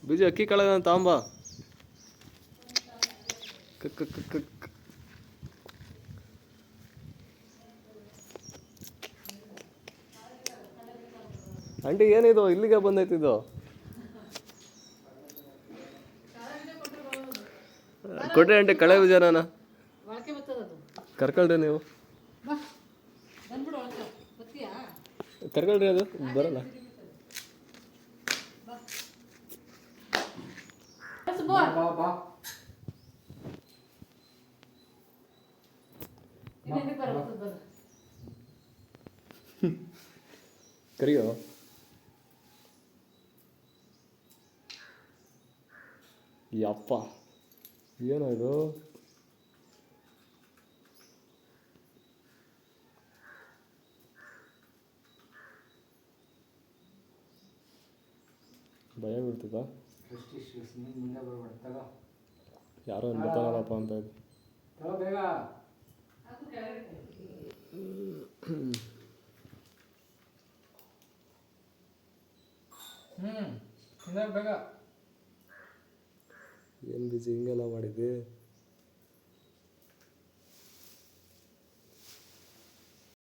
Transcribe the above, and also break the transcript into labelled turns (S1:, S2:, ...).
S1: ಬೀಜ ಅಕ್ಕಿ ಕಾಳ ತಾಂಬ ಕಕ್ ಕಕ್ ಕಕ್. ಆಂಟಿ ಏನಿದು ಇಲ್ಲಿಗೆ ಬಂದೈತಿದು? ಕೊಡ್ರಿ ಆಂಟಿ ಕಳೆ ಬೀಜನ ಕರ್ಕೊಳ್ರಿ ನೀವು. ಕರ್ಕೊಳ್ರಿ, ಅದು ಬರಲ್ಲ. ಕರಿಯೋ ಯಪ್ಪ, ಏನೋ ಇದು. ಭಯ ಬೀಳ್ತದ. ಯಾರೋ ಅನ್ಬೇಕಾಗಲ್ಲಪ್ಪ ಅಂತ ಇದು. ಏನು ಬೀಜ ಹಿಂಗೆಲ್ಲ ಮಾಡಿದ್ದೆ?